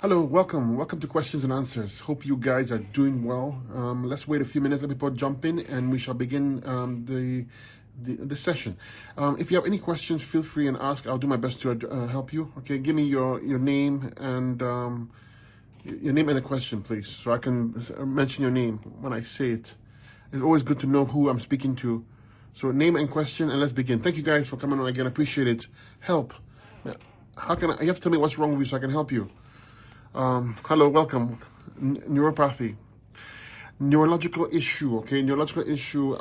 Hello, welcome to Questions and Answers. Hope you guys are doing well. Let's wait a few minutes, let people jump in, and we shall begin the session. If you have any questions, feel free and ask. I'll do my best to help you. Okay, give me your name and the question, please, so I can mention your name when I say it. It's always good to know who I'm speaking to. So name and question, and let's begin. Thank you guys for coming on again. I appreciate it. Help. How can you have to tell me what's wrong with you so I can help you? Hello, welcome. Neuropathy. Neurological issue, okay? Neurological issue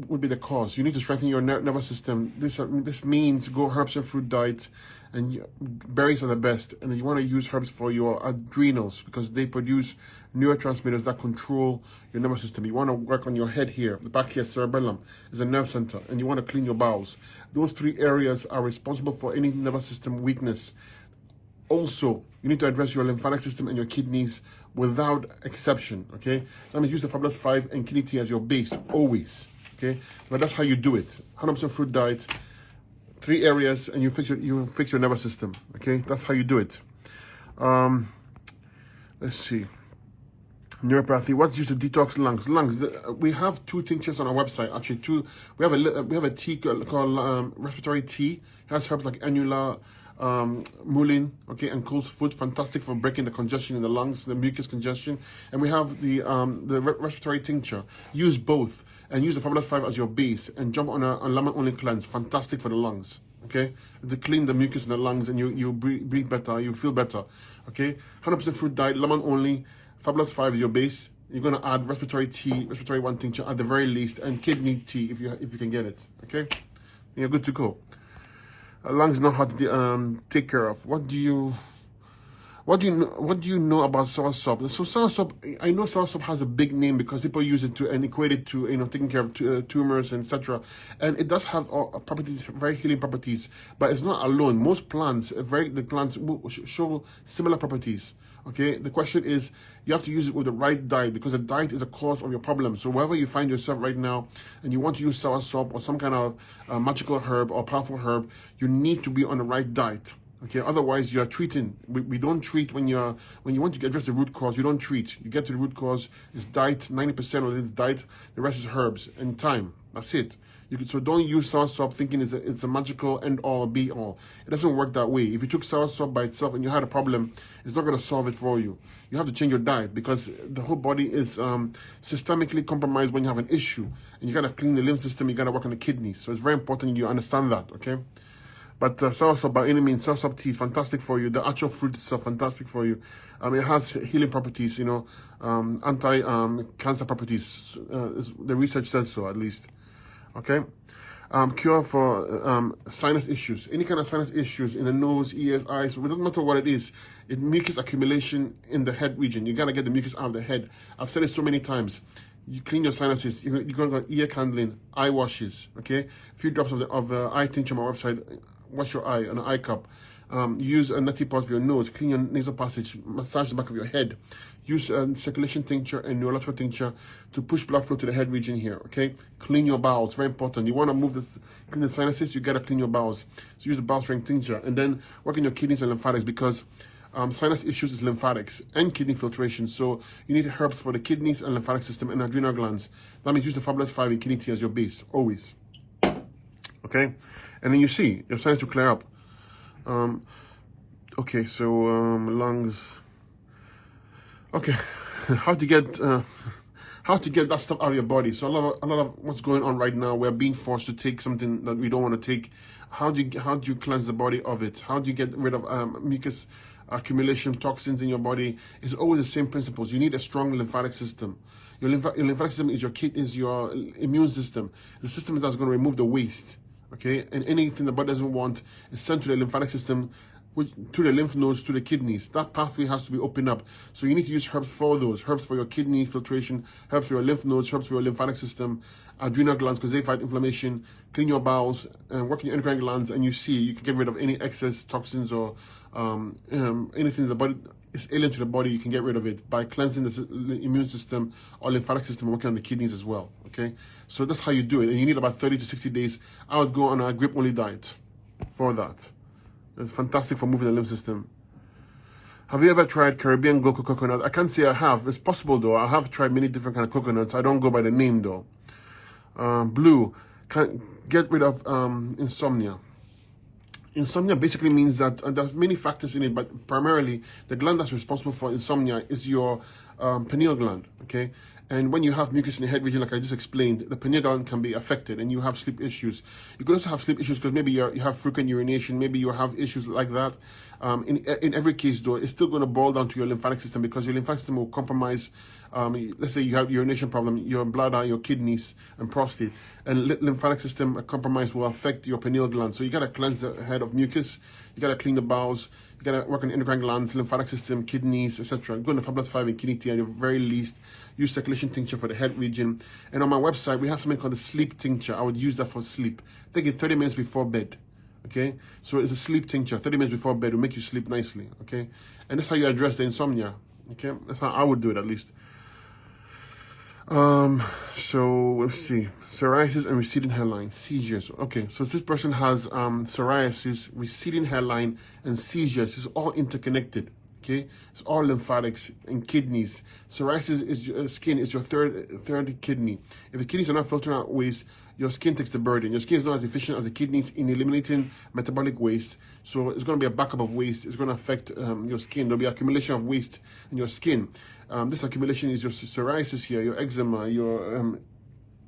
would be the cause. You need to strengthen your nervous system. This means go herbs and fruit diet, and berries are the best. And you want to use herbs for your adrenals because they produce neurotransmitters that control your nervous system. You want to work on your head here. The back here, cerebellum, is a nerve center, and you want to clean your bowels. Those three areas are responsible for any nervous system weakness. Also, you need to address your lymphatic system and your kidneys without exception, okay? That means use the Fabulous 5 and kidney tea as your base, always, okay? But that's how you do it. 100% fruit diet, three areas, and you fix your nervous system, okay? That's how you do it. Let's see. Neuropathy. What's used to detox lungs? We have two tinctures on our website. Actually, two. We have a tea called respiratory tea. It has herbs like annula, mullein, okay, and coltsfoot. Fantastic for breaking the congestion in the lungs, the mucus congestion. And we have the respiratory tincture. Use both and use the Fabulous 5 as your base and jump on a lemon only cleanse. Fantastic for the lungs. Okay, to clean the mucus in the lungs, and you breathe better, you feel better. Okay, 100% fruit diet, lemon only. Fabulous 5 is your base. You're gonna add respiratory tea, respiratory 1 tincture at the very least, and kidney tea if you can get it. Okay, you're good to go. Lungs not hard to take care of. What do you know about soursop? So soursop, I know soursop has a big name because people use it to and equate it to taking care of tumors, etc. And it does have properties, very healing properties, but it's not alone. Most plants, the plants show similar properties. Okay, the question is, you have to use it with the right diet because the diet is the cause of your problem. So wherever you find yourself right now and you want to use soursop or some kind of magical herb or powerful herb, you need to be on the right diet. Okay, otherwise you are treating. We don't treat when you want to address the root cause. You don't treat. You get to the root cause. It's diet. 90% of it is diet. The rest is herbs and time. That's it. So don't use soursop thinking it's a magical end all be all. It doesn't work that way. If you took soursop by itself and you had a problem, it's not going to solve it for you. You have to change your diet because the whole body is systemically compromised when you have an issue, and you got to clean the lymph system. You got to work on the kidneys. So it's very important you understand that. Okay. But soursop, by any means, soursop tea is fantastic for you. The actual fruit itself, fantastic for you. It has healing properties, anti-cancer properties. The research says so, at least. Okay? Cure for sinus issues. Any kind of sinus issues in the nose, ears, eyes, it doesn't matter what it is. It's mucus accumulation in the head region. You got to get the mucus out of the head. I've said it so many times. You clean your sinuses. You're going to go ear candling, eye washes, okay? A few drops of the eye tincture on my website. Wash your eye on an eye cup. Use a neti pot for your nose. Clean your nasal passage. Massage the back of your head. Use circulation tincture and neurological tincture to push blood flow to the head region here. Okay. Clean your bowels. Very important. You want to move this, clean the sinuses. You gotta clean your bowels. So use the bowel strength tincture, and then work on your kidneys and lymphatics because sinus issues is lymphatics and kidney filtration. So you need herbs for the kidneys and lymphatic system and adrenal glands. That means use the Fabulous 5 and kidney tea as your base always. Okay, and then you see your sinus to clear up. Okay, so lungs. Okay, how to get that stuff out of your body. So a lot of what's going on right now, we're being forced to take something that we don't want to take. How do you cleanse the body of it? How do you get rid of mucus accumulation, toxins in your body? It's always the same principles. You need a strong lymphatic system. Your lymphatic system is your immune system. The system that's going to remove the waste. Okay, and anything the body doesn't want is sent to the lymphatic system, to the lymph nodes, to the kidneys. That pathway has to be opened up. So you need to use herbs for those. Herbs for your kidney filtration, herbs for your lymph nodes, herbs for your lymphatic system, adrenal glands because they fight inflammation, clean your bowels, and work in your endocrine glands, and you can get rid of any excess toxins or anything in the body is alien to the body. You can get rid of it by cleansing the immune system or lymphatic system, working on the kidneys as well. Okay, so that's how you do it, and you need about 30 to 60 days. I would go on a grip only diet for that. It's fantastic for moving the lymph system. Have you ever tried Caribbean Glow coconut? I can't say I have. It's possible though. I have tried many different kind of coconuts. I don't go by the name though. Blue, can get rid of insomnia. Insomnia basically means that there's many factors in it, but primarily the gland that's responsible for insomnia is your pineal gland, okay? And when you have mucus in the head region, like I just explained, the pineal gland can be affected and you have sleep issues. You could also have sleep issues because maybe you have frequent urination, maybe you have issues like that. In every case though, it's still going to boil down to your lymphatic system because your lymphatic system will compromise. Let's say you have urination problem, your bladder, your kidneys, and prostate, and lymphatic system compromise will affect your pineal gland. So you gotta cleanse the head of mucus, you gotta clean the bowels, you gotta work on endocrine glands, lymphatic system, kidneys, etc. Go to Fabulous 5 and Kidney Tea at the very least. Use circulation tincture for the head region. And on my website, we have something called the sleep tincture. I would use that for sleep. Take it 30 minutes before bed. Okay, so it's a sleep tincture. 30 minutes before bed will make you sleep nicely. Okay, and that's how you address the insomnia. Okay, that's how I would do it at least. So let's see, psoriasis and receding hairline, seizures. Okay, so this person has psoriasis, receding hairline, and seizures. It's all interconnected. Okay, it's all lymphatics and kidneys. Psoriasis is your skin, is your third kidney. If the kidneys are not filtering out waste, your skin takes the burden. Your skin is not as efficient as the kidneys in eliminating metabolic waste, so it's going to be a backup of waste. It's going to affect your skin. There'll be accumulation of waste in your skin. This accumulation is your psoriasis here, your eczema, your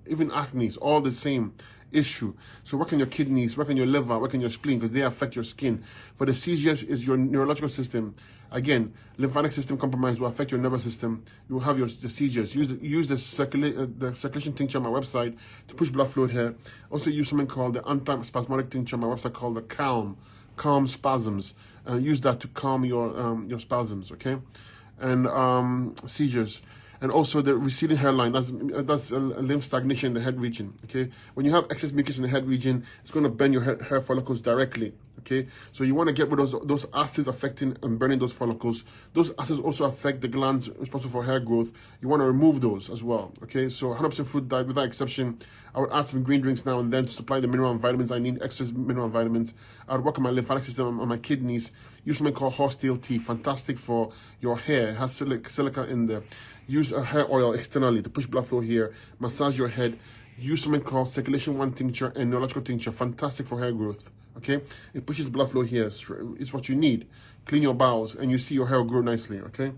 even acne, is all the same issue. So work on your kidneys, work on your liver, work on your spleen because they affect your skin. For the seizures is your neurological system. Again, lymphatic system compromise will affect your nervous system. You will have your seizures. Use the circulation tincture on my website to push blood flow here. Also use something called the antispasmodic tincture on my website called the calm spasms. Use that to calm your spasms, okay? And seizures. And also the receding hairline, that's a lymph stagnation in the head region, okay? When you have excess mucus in the head region, it's going to burn your hair follicles directly, okay? So you want to get rid of those acids affecting and burning those follicles. Those acids also affect the glands responsible for hair growth. You want to remove those as well, okay? So 100% fruit diet without exception. I would add some green drinks now and then to supply the mineral and vitamins I need, extra mineral and vitamins. I would work on my lymphatic system, on my kidneys. Use something called horsetail tea, fantastic for your hair. It has silica in there. Use a hair oil externally to push blood flow here. Massage your head. Use something called Circulation 1 tincture and neurological tincture. Fantastic for hair growth. Okay? It pushes the blood flow here. It's what you need. Clean your bowels and you see your hair grow nicely. Okay?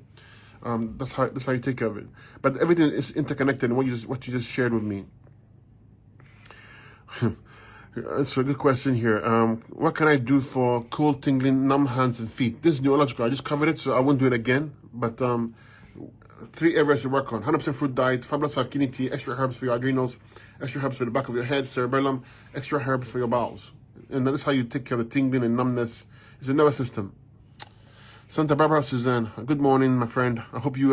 That's how you take care of it. But everything is interconnected. And what you just shared with me. That's a good question here. What can I do for cold, tingling, numb hands and feet? This is neurological. I just covered it, so I won't do it again. But 3 areas to work on: 100% fruit diet, Fabulous 5 Kidney Tea, extra herbs for your adrenals, extra herbs for the back of your head, cerebellum, extra herbs for your bowels. And that is how you take care of the tingling and numbness. It's the nervous system. Santa Barbara Suzanne, good morning, my friend. I hope you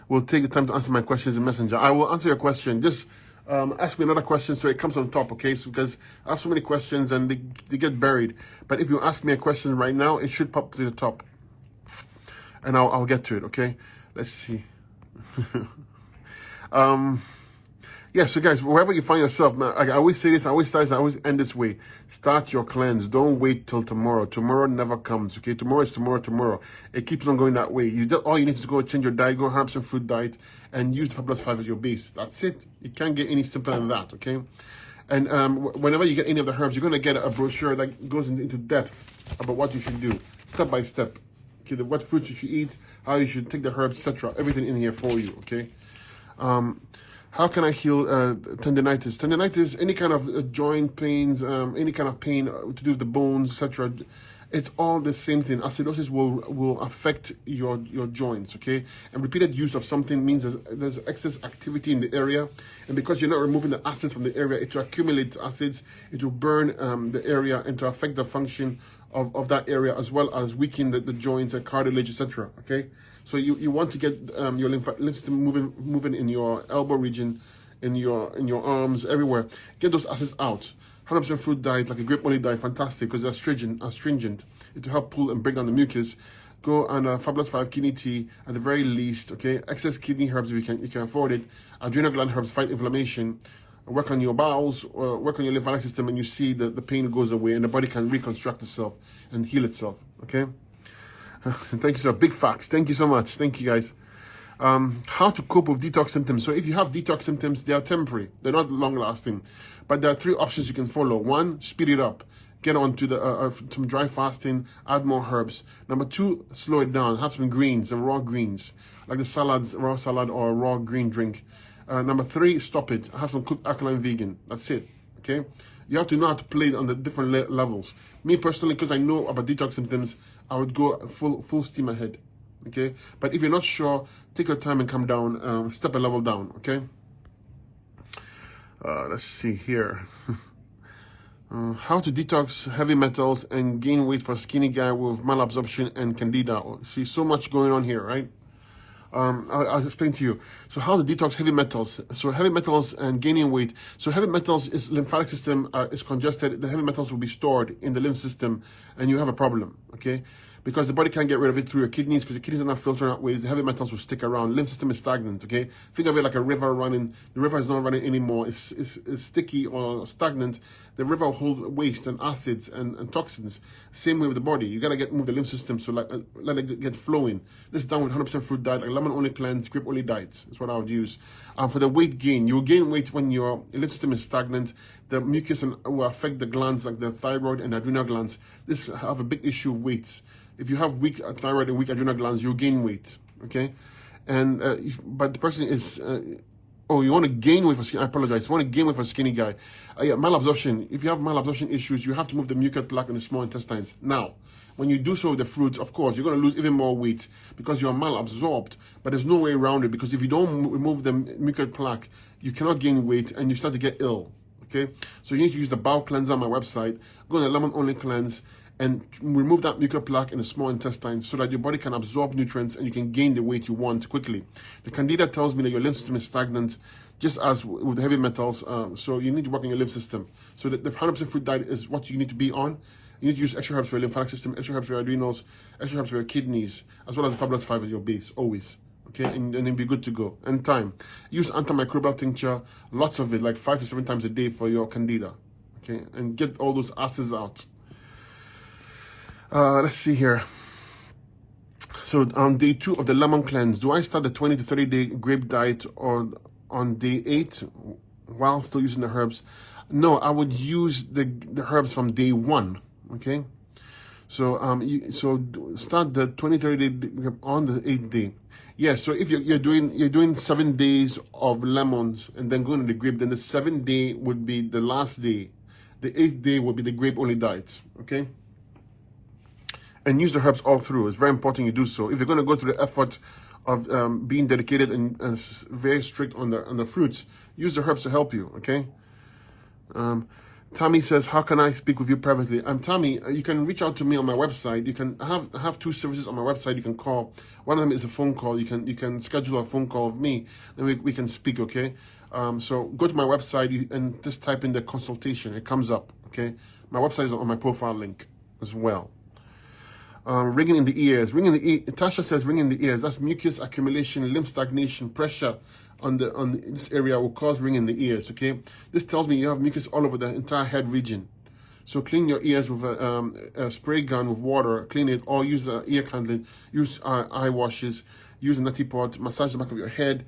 will take the time to answer my questions in Messenger. I will answer your question. Just ask me another question so it comes on top, okay? So, because I have so many questions and they get buried. But if you ask me a question right now, it should pop to the top. And I'll get to it, okay? Let's see. Yeah, so guys, wherever you find yourself, man, I always say this, I always end this way. Start your cleanse. Don't wait till tomorrow. Tomorrow never comes, okay? Tomorrow is tomorrow. It keeps on going that way. All you need to go change your diet, go 100% fruit diet, and use the Fabulous 5 as your base. That's it. You can't get any simpler than that, okay? And whenever you get any of the herbs, you're going to get a brochure that goes into depth about what you should do, step by step. Okay, what fruits you should eat, how you should take the herbs, etc. Everything in here for you, okay? How can I heal tendinitis? Tendinitis, any kind of joint pains, any kind of pain to do with the bones, etc. It's all the same thing. Acidosis will affect your joints, okay? And repeated use of something means there's excess activity in the area. And because you're not removing the acids from the area, it will accumulate acids. It will burn the area and to affect the function of that area, as well as weaken the joints and cartilage, etc. Okay, so you want to get your lymph system moving in your elbow region, in your arms, everywhere. Get those acids out. 100% fruit diet, like a grape only diet, fantastic because they're astringent. It will help pull and break down the mucus. Go on Fabulous 5 Kidney Tea at the very least. Okay, excess kidney herbs if you can afford it. Adrenal gland herbs fight inflammation. Work on your bowels, work on your lymphatic system, and you see the pain goes away and the body can reconstruct itself and heal itself, okay? Thank you, sir. Big facts. Thank you so much. Thank you, guys. How to cope with detox symptoms. So if you have detox symptoms, they are temporary. They're not long-lasting. But there are 3 options you can follow. 1, speed it up. Get on to some dry fasting, add more herbs. Number 2, slow it down. Have some greens, raw greens, like the salads, raw salad or a raw green drink. Number 3, stop it. Have some cooked alkaline vegan. That's it. Okay? You have to know how to play it on the different levels. Me personally, because I know about detox symptoms, I would go full steam ahead. Okay? But if you're not sure, take your time and come down, step a level down. Okay? Let's see here. How to detox heavy metals and gain weight for a skinny guy with malabsorption and candida. See, so much going on here, right? I'll explain to you. So how to detox heavy metals. So heavy metals and gaining weight. So heavy metals is lymphatic system is congested. The heavy metals will be stored in the lymph system and you have a problem, okay? Because the body can't get rid of it through your kidneys because your kidneys are not filtering out waste. The heavy metals will stick around. Lymph system is stagnant, okay? Think of it like a river running. The river is not running anymore. It's sticky or stagnant. The river will hold waste and acids and toxins. Same way with the body. You gotta move the lymph system so let it get flowing. This is done with 100% fruit diet, like lemon only cleanse, grape only diet. That's what I would use. For the weight gain, you will gain weight when your lymph system is stagnant. The mucus will affect the glands like the thyroid and adrenal glands. This have a big issue of weights. If you have weak thyroid and weak adrenal glands, you'll gain weight, okay? And but the person is, oh, you want to gain weight for skinny? I apologize. You want to gain weight for a skinny guy? Yeah, malabsorption. If you have malabsorption issues, you have to move the mucus plaque in the small intestines. Now, when you do so with the fruits, of course, you're going to lose even more weight because you're malabsorbed. But there's no way around it because if you don't remove the mucus plaque, you cannot gain weight and you start to get ill, okay? So you need to use the bowel cleanser on my website. Go to the lemon only cleanse and remove that mucus plaque in the small intestine so that your body can absorb nutrients and you can gain the weight you want quickly. The candida tells me that your lymph system is stagnant, just as with the heavy metals, so you need to work on your lymph system. So the 100% fruit diet is what you need to be on. You need to use extra herbs for your lymphatic system, extra herbs for your adrenals, extra herbs for your kidneys, as well as the Fabulous 5 as your base, always. Okay, and then be good to go. And time. Use antimicrobial tincture, lots of it, like 5 to 7 times a day for your candida. Okay, and get all those acids out. Let's see here. So on day 2 of the lemon cleanse, do I start the 20 to 30 day grape diet or on day 8 while still using the herbs? No, I would use the herbs from day 1. Okay, so start the 20-30 day on the 8th day. Yeah, so if you're doing 7 days of lemons and then going to the grape, then the 7th day would be the last day. The 8th day would be the grape only diet. Okay. And use the herbs all through. It's very important you do so. If you're going to go through the effort of being dedicated and very strict on the fruits, use the herbs to help you, okay? Tammy says, how can I speak with you privately? Tammy, you can reach out to me on my website. You can have 2 services on my website you can call. One of them is a phone call. You can schedule a phone call with me, then we can speak, okay? So go to my website and just type in the consultation. It comes up, okay? My website is on my profile link as well. Ringing in the ears. Tasha says ringing in the ears. That's mucus accumulation, lymph stagnation, pressure on this area will cause ringing in the ears. Okay, this tells me you have mucus all over the entire head region. So clean your ears with a spray gun with water. Clean it, or use ear candling. Use eye washes. Use a neti pot. Massage the back of your head.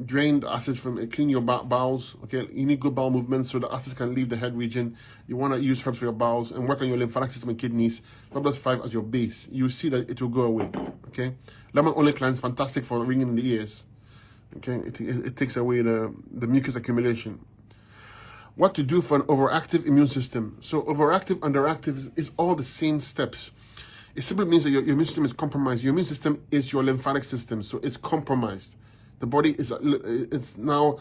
Drain the acids from clean your bowels. Okay, you need good bowel movements so the acids can leave the head region. You want to use herbs for your bowels and work on your lymphatic system and kidneys. Fabulous 5 as your base. You see that it will go away. Okay, lemon only cleanse, fantastic for ringing in the ears. Okay, it takes away the mucus accumulation. What to do for an overactive immune system? So overactive, underactive is all the same steps. It simply means that your immune system is compromised. Your immune system is your lymphatic system, so it's compromised. The body is now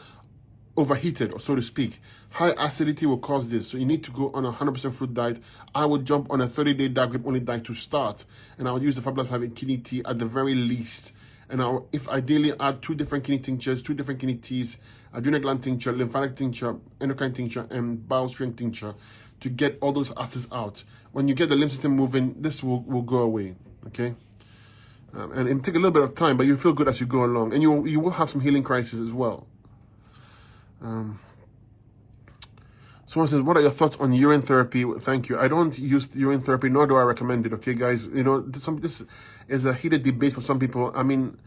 overheated, or so to speak. High acidity will cause this, so you need to go on a 100% fruit diet. I would jump on a 30-day dark grape only diet to start, and I would use the Fabulous 5 in kidney tea at the very least. And if ideally add 2 different kidney tinctures, 2 different kidney teas, adrenal gland tincture, lymphatic tincture, endocrine tincture, and bowel strength tincture to get all those acids out. When you get the lymph system moving, this will go away, okay? And it will take a little bit of time, but you feel good as you go along. And you will have some healing crises as well. Someone says, what are your thoughts on urine therapy? Thank you. I don't use urine therapy, nor do I recommend it. Okay, guys, you know, this is a heated debate for some people. I mean,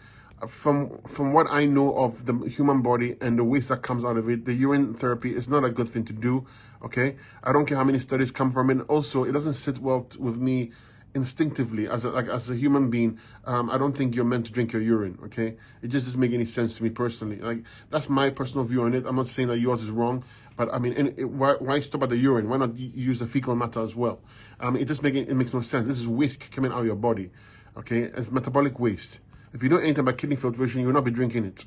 from what I know of the human body and the waste that comes out of it, the urine therapy is not a good thing to do. Okay, I don't care how many studies come from it. Also, it doesn't sit well with me instinctively as a human being. I don't think you're meant to drink your urine. Okay, it just doesn't make any sense to me personally. Like, that's my personal view on it. I'm not saying that yours is wrong, but I mean, why stop at the urine? Why not use the fecal matter as well? It makes no sense. This is waste coming out of your body. Okay, it's metabolic waste. If you know anything about kidney filtration, you will not be drinking it.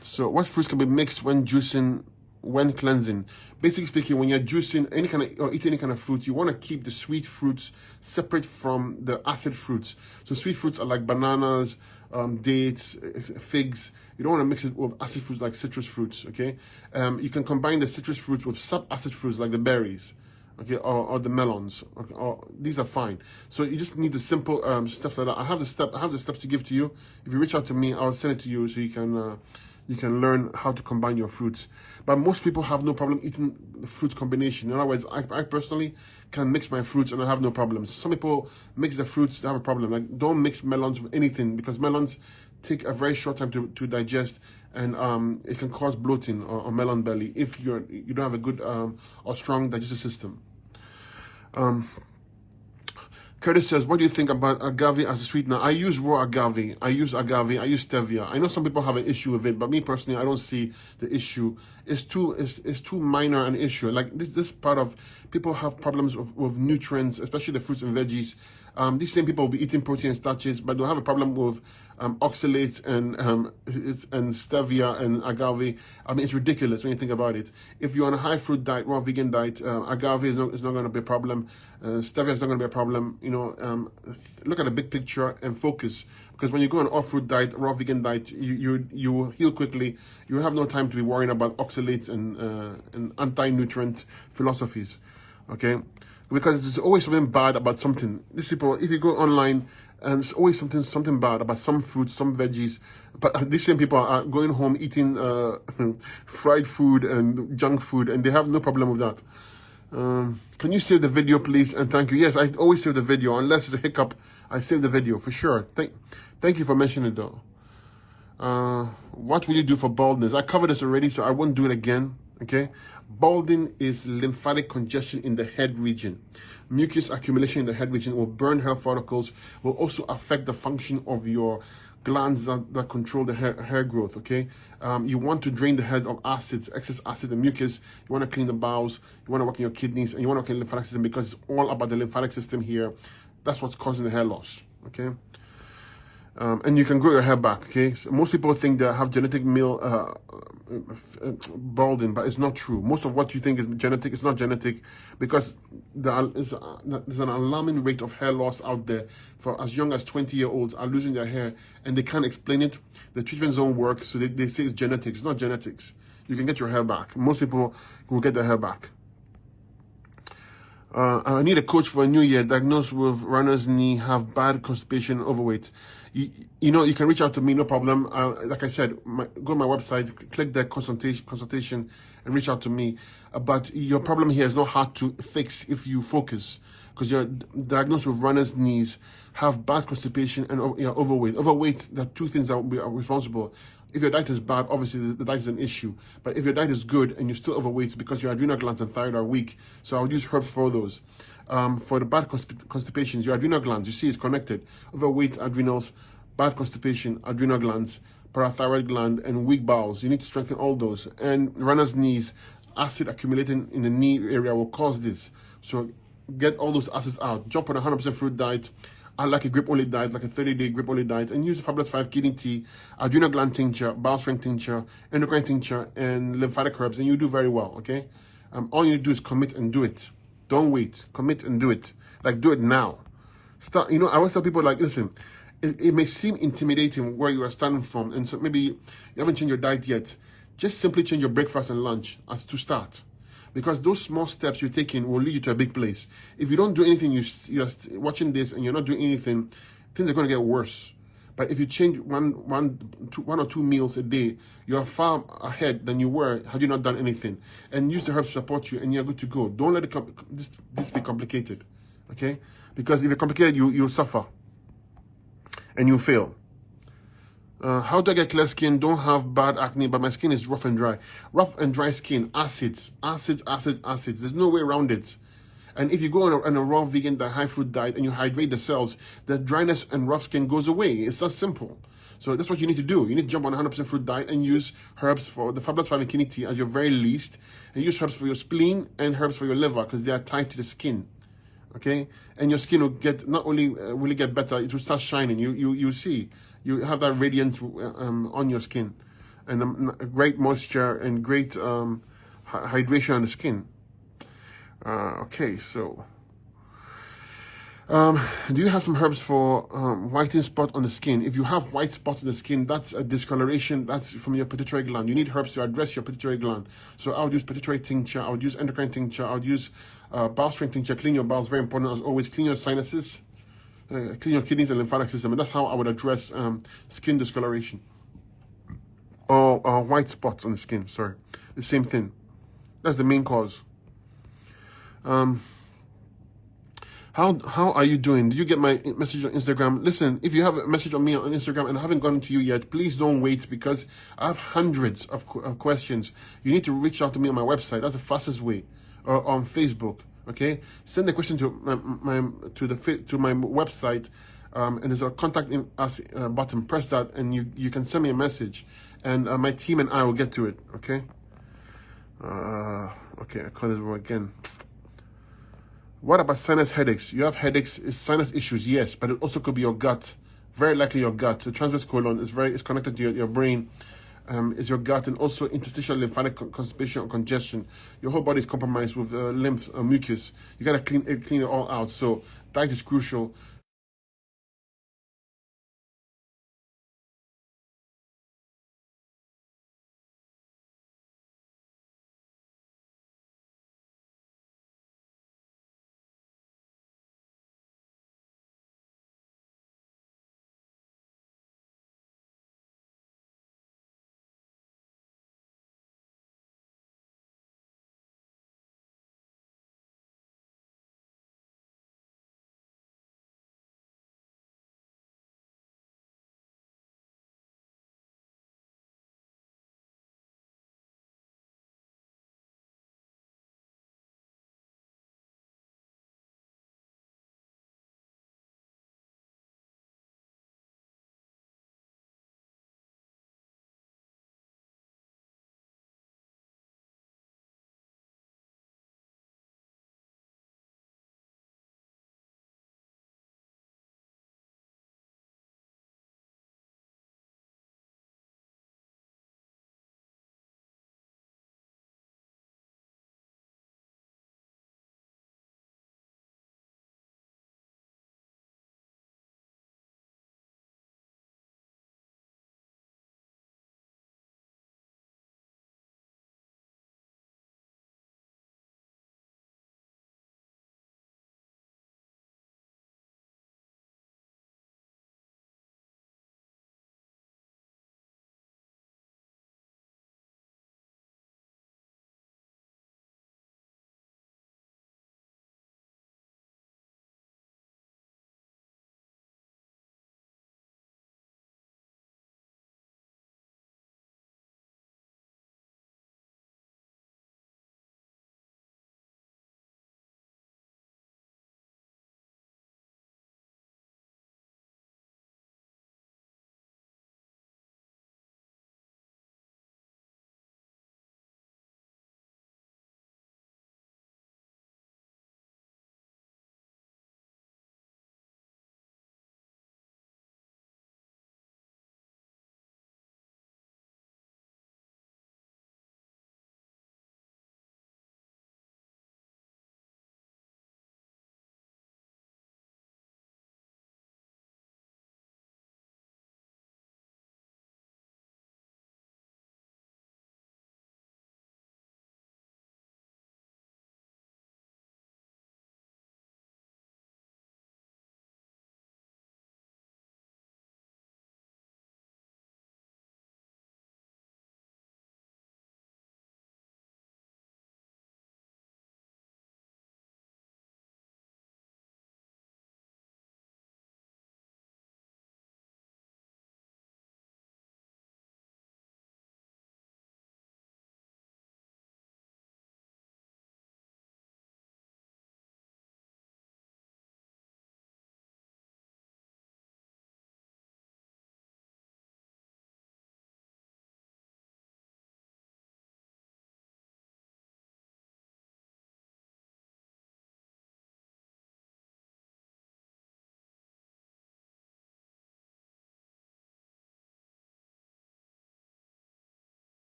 So what fruits can be mixed when juicing, when cleansing? Basically speaking, when you're juicing any kind of, or eating any kind of fruit, you want to keep the sweet fruits separate from the acid fruits. So sweet fruits are like bananas, dates, figs. You don't want to mix it with acid fruits like citrus fruits, okay? You can combine the citrus fruits with sub-acid fruits like the berries, okay, or the melons. Okay, or these are fine. So you just need the simple steps like that. I have the steps to give to you. If you reach out to me, I'll send it to you so you can learn how to combine your fruits. But most people have no problem eating the fruit combination. In other words, I personally can mix my fruits and I have no problems. Some people mix the fruits, they have a problem. Like, don't mix melons with anything, because melons take a very short time to digest, and it can cause bloating or melon belly if you don't have a good or strong digestive system. Curtis says, what do you think about agave as a sweetener? I use raw agave. I use stevia. I know some people have an issue with it, but me personally, I don't see the issue. It's too minor an issue. Like this part of people have problems with nutrients, especially the fruits and veggies. These same people will be eating protein and starches, but they'll have a problem with oxalates and stevia and agave. I mean, it's ridiculous when you think about it. If you're on a high fruit diet, raw vegan diet, agave is not going to be a problem. Stevia is not going to be a problem. You know, look at the big picture and focus. Because when you go on an off-fruit diet, raw vegan diet, you heal quickly. You have no time to be worrying about oxalates and anti-nutrient philosophies. Okay, because there's always something bad about something. These people, if you go online, and it's always something bad about some fruits, some veggies. But these same people are going home eating fried food and junk food, and they have no problem with that. Can you save the video, please? And thank you. Yes, I always save the video. Unless it's a hiccup, I save the video for sure. Thank you for mentioning it, though. What will you do for baldness? I covered this already, so I won't do it again. Okay, balding is lymphatic congestion in the head region. Mucus accumulation in the head region will burn hair follicles, will also affect the function of your glands that control the hair growth. Okay, you want to drain the head of acids, excess acid and mucus. You want to clean the bowels, you want to work on your kidneys, and you want to work on the lymphatic system, because it's all about the lymphatic system here. That's what's causing the hair loss. Okay. And you can grow your hair back, okay? So most people think they have genetic male balding, but it's not true. Most of what you think is genetic is not genetic, because there's an alarming rate of hair loss out there. For as young as 20-year-olds are losing their hair, and they can't explain it. The treatments don't work, so they say it's genetics. It's not genetics. You can get your hair back. Most people will get their hair back. I need a coach for a new year, diagnosed with runner's knee, have bad constipation, overweight. You know, you can reach out to me, no problem. Like I said, go to my website, click the consultation and reach out to me. But your problem here is not hard to fix if you focus, because you're diagnosed with runner's knees, have bad constipation, and you're overweight. Overweight, there are two things that will be responsible. If your diet is bad, obviously the diet is an issue. But if your diet is good and you're still overweight, because your adrenal glands and thyroid are weak, so I'll use herbs for those. For the bad constipations, your adrenal glands, you see it's connected. Overweight adrenals, bad constipation, adrenal glands, parathyroid gland, and weak bowels. You need to strengthen all those. And runner's knees, acid accumulating in the knee area will cause this. So get all those acids out. Jump on a 100% fruit diet. I like a grip-only diet, like a 30-day grip-only diet, and use the Fabulous 5 kidney tea, adrenal gland tincture, bowel strength tincture, endocrine tincture, and lymphatic herbs, and you do very well, okay? All you need to do is commit and do it. Don't wait. Commit and do it. Like, do it now. Start. You know, I always tell people, like, listen, it may seem intimidating where you are starting from, and so maybe you haven't changed your diet yet. Just simply change your breakfast and lunch as to start. Because those small steps you're taking will lead you to a big place. If you don't do anything, you're watching this and you're not doing anything, things are going to get worse. But if you change one or two meals a day, you're far ahead than you were had you not done anything. And use the herbs to support you, and you're good to go. Don't let this be complicated, okay? Because if you're complicated, you'll suffer and you'll fail. How do I get clear skin? Don't have bad acne, but my skin is rough and dry. Rough and dry skin, acids. There's no way around it. And if you go on a raw vegan high fruit diet and you hydrate the cells, the dryness and rough skin goes away. It's that simple. So that's what you need to do. You need to jump on a 100% fruit diet and use herbs for the Fabulous 5 and Kidney Tea as your very least, and use herbs for your spleen and herbs for your liver because they are tied to the skin. Okay, and your skin will get, not only will it get better, it will start shining. You see, you have that radiance on your skin, and great moisture and great hydration on the skin. Okay, so do you have some herbs for whitening spot on the skin? If you have white spots on the skin, that's a discoloration. That's from your pituitary gland. You need herbs to address your pituitary gland. So I would use pituitary tincture. I would use endocrine tincture. I would use bowel strength tincture. Clean your bowels, very important as always. Clean your sinuses, clean your kidneys and lymphatic system. And that's how I would address skin discoloration or white spots on the skin. Sorry, the same thing. That's the main cause. How are you doing? Did you get my message on Instagram? Listen, if you have a message on me on Instagram and I haven't gotten to you yet, please don't wait because I have hundreds of questions. You need to reach out to me on my website. That's the fastest way, or on Facebook. Okay, send the question to my website, and there's a contact us button. Press that, and you can send me a message, and my team and I will get to it. Okay. Okay, I call this one again. What about sinus headaches? You have headaches, is sinus issues, yes, but it also could be your gut. Very likely your gut. The transverse colon is connected to your brain. Is your gut, and also interstitial lymphatic constipation or congestion. Your whole body is compromised with lymph mucus. You gotta clean it all out. So diet is crucial.